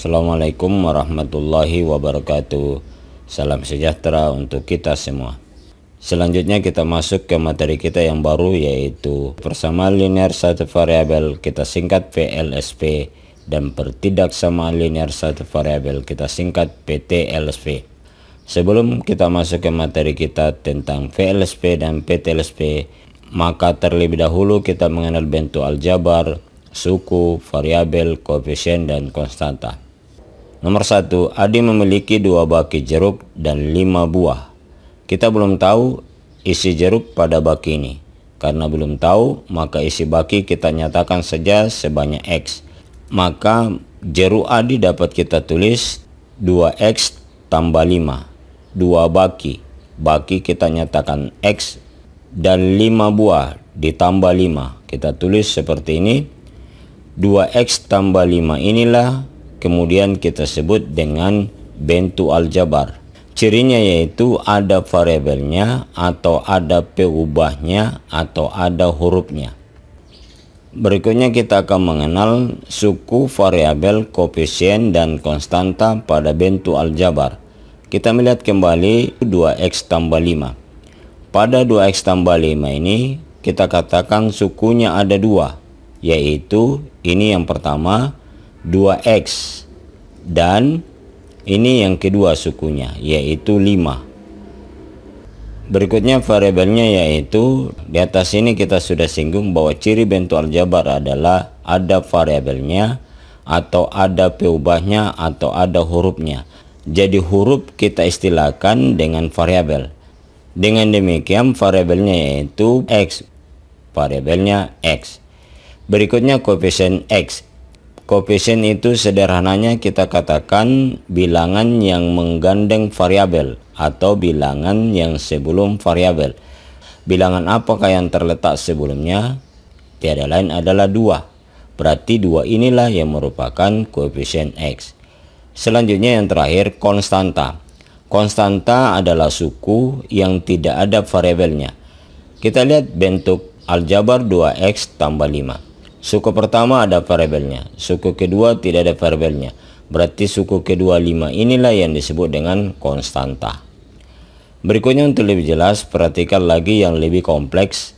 Assalamualaikum warahmatullahi wabarakatuh. Salam sejahtera untuk kita semua. Selanjutnya kita masuk ke materi kita yang baru, yaitu persamaan linear satu variabel, kita singkat VLSP, dan pertidaksamaan linear satu variabel, kita singkat PTLSP. Sebelum kita masuk ke materi kita tentang VLSP dan PTLSP, maka terlebih dahulu kita mengenal bentuk aljabar, suku, variabel, koefisien, dan konstanta. Nomor 1, Adi memiliki 2 baki jeruk dan 5 buah. Kita belum tahu isi jeruk pada baki ini. Karena belum tahu, maka isi baki kita nyatakan saja sebanyak X. Maka jeruk Adi dapat kita tulis 2X tambah 5. 2 baki. Baki kita nyatakan X dan 5 buah ditambah 5. Kita tulis seperti ini. 2X tambah 5 inilah kemudian kita sebut dengan bentuk aljabar. Cirinya yaitu ada variabelnya atau ada peubahnya atau ada hurufnya. Berikutnya kita akan mengenal suku, variabel, koefisien, dan konstanta pada bentuk aljabar. Kita melihat kembali 2X tambah 5. Pada 2X tambah 5 ini kita katakan sukunya ada 2, yaitu ini yang pertama 2X dan ini yang kedua sukunya, yaitu 5. Berikutnya variabelnya, yaitu di atas ini kita sudah singgung bahwa ciri bentuk aljabar adalah ada variabelnya atau ada peubahnya atau ada hurufnya. Jadi huruf kita istilahkan dengan variabel. Dengan demikian variabelnya yaitu X, variabelnya X. Berikutnya koefisien X. Koefisien itu sederhananya kita katakan bilangan yang menggandeng variabel atau bilangan yang sebelum variabel. Bilangan apakah yang terletak sebelumnya? Tiada lain adalah 2. Berarti 2 inilah yang merupakan koefisien X. Selanjutnya yang terakhir, konstanta. Konstanta adalah suku yang tidak ada variabelnya. Kita lihat bentuk aljabar 2X tambah 5. Suku pertama ada variabelnya, suku kedua tidak ada variabelnya. Berarti suku kedua 5 inilah yang disebut dengan konstanta. Berikutnya untuk lebih jelas, perhatikan lagi yang lebih kompleks,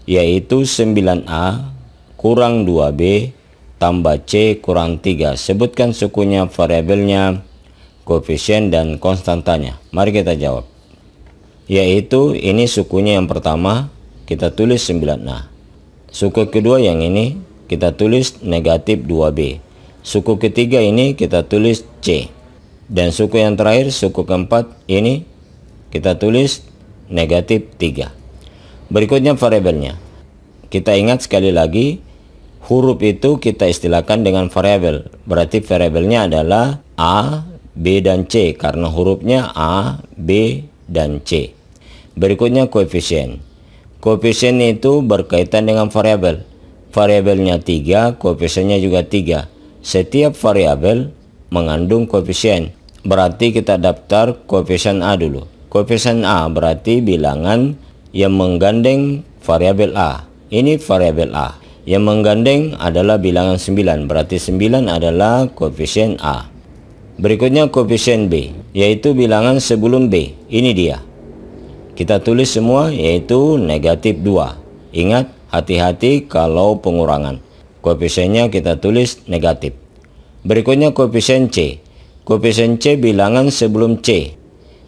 yaitu 9A kurang 2B tambah C kurang 3. Sebutkan sukunya, variabelnya, koefisien, dan konstantanya. Mari kita jawab. Yaitu ini sukunya yang pertama, kita tulis 9A. Suku kedua yang ini kita tulis negatif 2B. Suku ketiga ini kita tulis C. Dan suku yang terakhir, suku keempat ini kita tulis negatif 3. Berikutnya variabelnya. Kita ingat sekali lagi, huruf itu kita istilahkan dengan variabel. Berarti variabelnya adalah A, B, dan C. Karena hurufnya A, B, dan C. Berikutnya koefisien. Koefisien itu berkaitan dengan variabel. Variabelnya 3, koefisiennya juga 3. Setiap variabel mengandung koefisien. Berarti kita daftar koefisien A dulu. Koefisien A berarti bilangan yang menggandeng variabel A. Ini variabel A. Yang menggandeng adalah bilangan 9. Berarti 9 adalah koefisien A. Berikutnya koefisien B, yaitu bilangan sebelum B. Ini dia. Kita tulis semua, yaitu negatif 2. Ingat, hati-hati kalau pengurangan. Koefisiennya kita tulis negatif. Berikutnya koefisien C. Koefisien C bilangan sebelum C.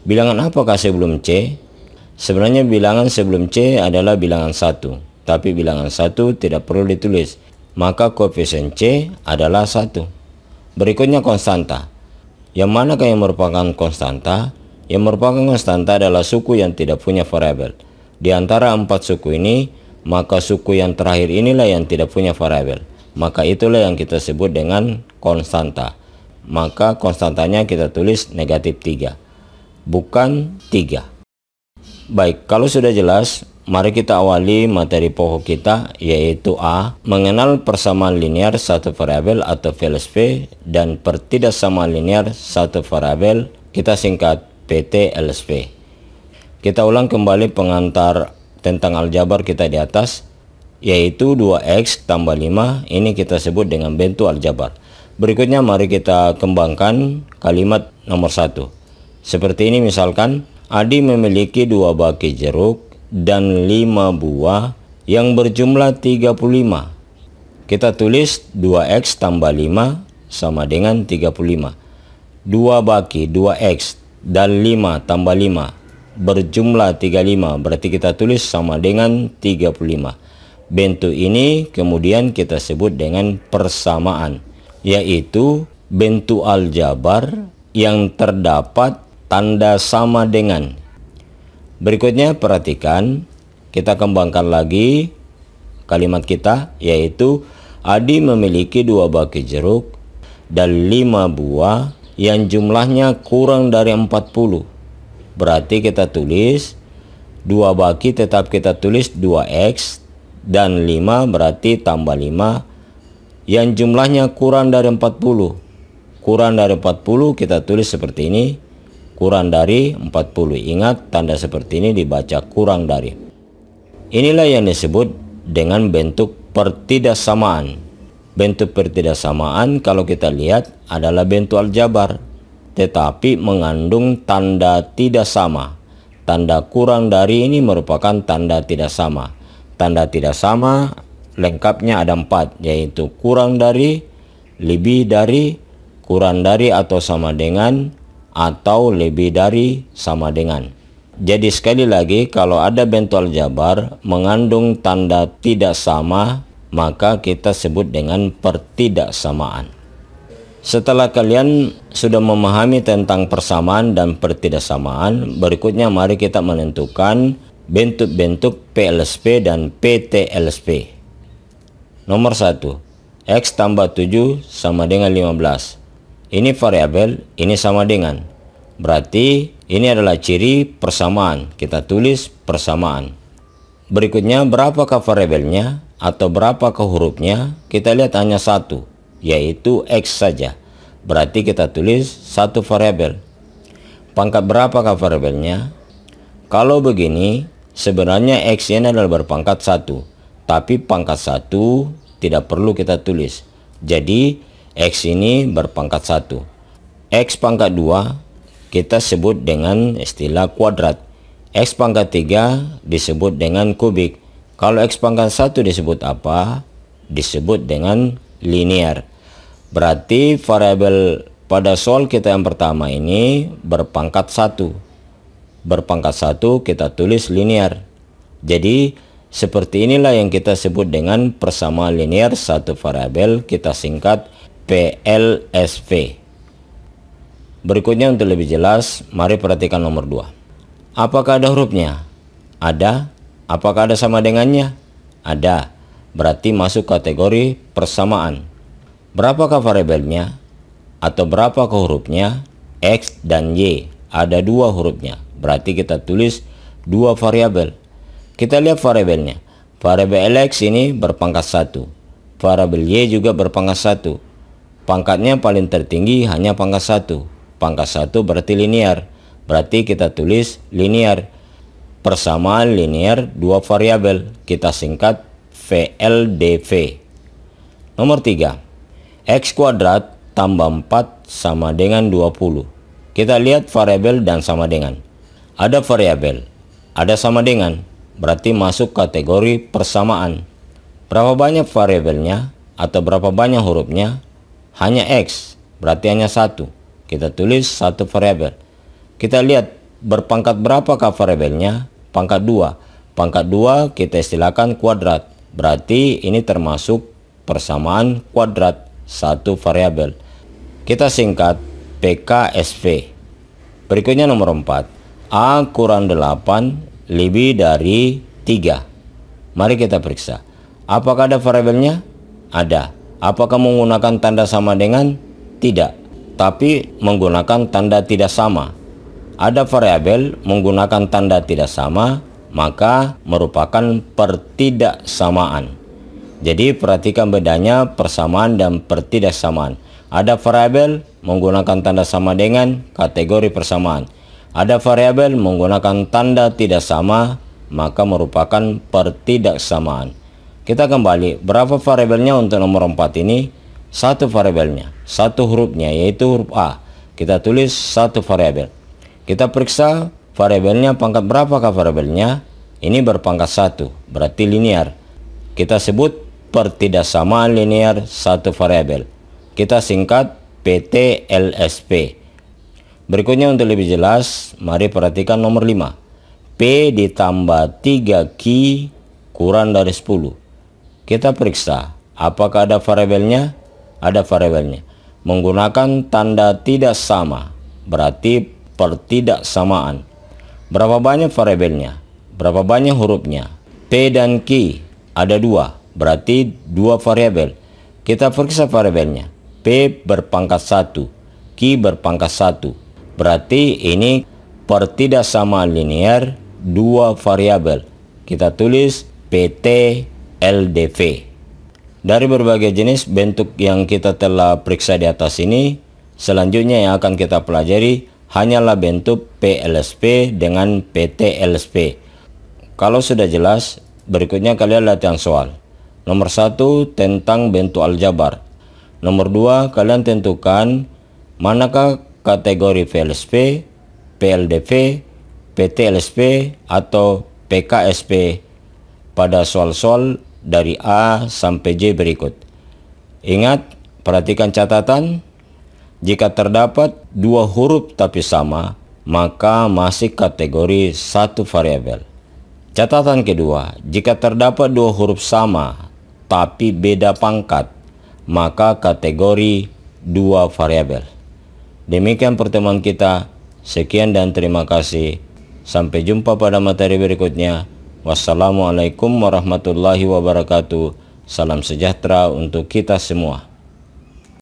Bilangan apakah sebelum C? Sebenarnya bilangan sebelum C adalah bilangan 1. Tapi bilangan 1 tidak perlu ditulis. Maka koefisien C adalah 1. Berikutnya konstanta. Yang manakah yang merupakan konstanta? Yang merupakan konstanta adalah suku yang tidak punya variabel. Di antara 4 suku ini, maka suku yang terakhir inilah yang tidak punya variabel. Maka itulah yang kita sebut dengan konstanta. Maka konstantanya kita tulis negatif 3, bukan 3. Baik, kalau sudah jelas, mari kita awali materi pokok kita, yaitu A. Mengenal persamaan linear satu variabel atau VLSP dan pertidaksamaan linear satu variabel, kita singkat PTLSP. Kita ulang kembali pengantar tentang aljabar kita di atas, yaitu 2X tambah 5, ini kita sebut dengan bentuk aljabar. Berikutnya mari kita kembangkan kalimat nomor 1. Seperti ini misalkan, Adi memiliki 2 baki jeruk dan 5 buah yang berjumlah 35. Kita tulis 2X tambah 5 sama dengan 35. 2 baki 2X dan 5 tambah 5 berjumlah 35, berarti kita tulis sama dengan 35. Bentuk ini kemudian kita sebut dengan persamaan, yaitu bentuk aljabar yang terdapat tanda sama dengan. Berikutnya perhatikan, kita kembangkan lagi kalimat kita, yaitu Adi memiliki 2 baki jeruk dan 5 buah yang jumlahnya kurang dari 40. Berarti kita tulis 2 baki tetap kita tulis 2X dan 5 berarti tambah 5 yang jumlahnya kurang dari 40. Kurang dari 40 kita tulis seperti ini, kurang dari 40. Ingat, tanda seperti ini dibaca kurang dari. Inilah yang disebut dengan bentuk pertidaksamaan. Bentuk pertidaksamaan kalau kita lihat adalah bentuk aljabar, tetapi mengandung tanda tidak sama. Tanda kurang dari ini merupakan tanda tidak sama. Tanda tidak sama lengkapnya ada 4, yaitu kurang dari, lebih dari, kurang dari atau sama dengan, atau lebih dari sama dengan. Jadi sekali lagi, kalau ada bentuk aljabar mengandung tanda tidak sama, maka kita sebut dengan pertidaksamaan. Setelah kalian sudah memahami tentang persamaan dan pertidaksamaan, berikutnya mari kita menentukan bentuk-bentuk PLSP dan PTLSP. Nomor 1, X tambah 7 sama dengan 15. Ini variabel, ini sama dengan. Berarti ini adalah ciri persamaan. Kita tulis persamaan. Berikutnya, berapakah variabelnya atau berapakah hurufnya? Kita lihat hanya 1, yaitu X saja. Berarti kita tulis 1 variabel. Pangkat berapakah variabelnya? Kalau begini, sebenarnya X ini adalah berpangkat 1. Tapi pangkat 1 tidak perlu kita tulis. Jadi X ini berpangkat 1. X pangkat 2 kita sebut dengan istilah kuadrat. X pangkat 3 disebut dengan kubik. Kalau X pangkat 1 disebut apa? Disebut dengan linear. Berarti variabel pada soal kita yang pertama ini berpangkat 1. Berpangkat 1 kita tulis linear. Jadi seperti inilah yang kita sebut dengan persamaan linear satu variabel, kita singkat PLSP. Berikutnya untuk lebih jelas, mari perhatikan nomor 2. Apakah ada hurufnya? Ada. Apakah ada sama dengannya? Ada. Berarti masuk kategori persamaan. Berapakah variabelnya? Atau berapakah hurufnya? X dan Y. Ada 2 hurufnya. Berarti kita tulis 2 variabel. Kita lihat variabelnya. Variabel X ini berpangkat 1. Variabel Y juga berpangkat 1. Pangkatnya paling tertinggi hanya pangkat 1. Pangkat 1 berarti linear. Berarti kita tulis linear. Persamaan linear 2 variabel. Kita singkat VLDV. Nomor 3. X kuadrat tambah 4 sama dengan 20. Kita lihat variabel dan sama dengan. Ada variabel, ada sama dengan. Berarti masuk kategori persamaan. Berapa banyak variabelnya atau berapa banyak hurufnya? Hanya X, berarti hanya 1. Kita tulis 1 variabel. Kita lihat berpangkat berapakah variabelnya? Pangkat 2. Pangkat 2 kita istilahkan kuadrat. Berarti ini termasuk persamaan kuadrat 1 variabel. Kita singkat PKSP. Berikutnya nomor 4. A kurang 8 lebih dari 3. Mari kita periksa. Apakah ada variabelnya? Ada. Apakah menggunakan tanda sama dengan? Tidak. Tapi menggunakan tanda tidak sama. Ada variabel menggunakan tanda tidak sama, maka merupakan pertidaksamaan. Jadi perhatikan bedanya persamaan dan pertidaksamaan. Ada variabel menggunakan tanda sama dengan, kategori persamaan. Ada variabel menggunakan tanda tidak sama, maka merupakan pertidaksamaan. Kita kembali, berapa variabelnya untuk nomor 4 ini? satu variabelnya, satu hurufnya, yaitu huruf A. Kita tulis satu variabel. Kita periksa variabelnya pangkat berapakah variabelnya. Ini berpangkat 1, berarti linear. Kita sebut pertidaksamaan linear satu variabel. Kita singkat PT-LSP. Berikutnya untuk lebih jelas, mari perhatikan nomor 5. P ditambah 3Q kurang dari 10. Kita periksa apakah ada variabelnya. Ada variabelnya. Menggunakan tanda tidak sama, berarti pertidaksamaan. Berapa banyak variabelnya? Berapa banyak hurufnya? P dan Q ada 2, berarti 2 variabel. Kita periksa variabelnya. P berpangkat 1, Q berpangkat 1. Berarti ini pertidaksamaan linear 2 variabel. Kita tulis PT LDV. Dari berbagai jenis bentuk yang kita telah periksa di atas ini, selanjutnya yang akan kita pelajari hanyalah bentuk PLSP dengan PT-LSP. Kalau sudah jelas, berikutnya kalian latihan soal. Nomor 1 tentang bentuk aljabar. Nomor 2, kalian tentukan manakah kategori VLSP, PLDV, PT-LSP atau PKSP pada soal-soal dari A sampai J berikut. Ingat, perhatikan catatan. Jika terdapat 2 huruf tapi sama, maka masih kategori satu variabel. Catatan kedua, jika terdapat 2 huruf sama tapi beda pangkat, maka kategori 2 variabel. Demikian pertemuan kita. Sekian dan terima kasih. Sampai jumpa pada materi berikutnya. Wassalamualaikum warahmatullahi wabarakatuh. Salam sejahtera untuk kita semua.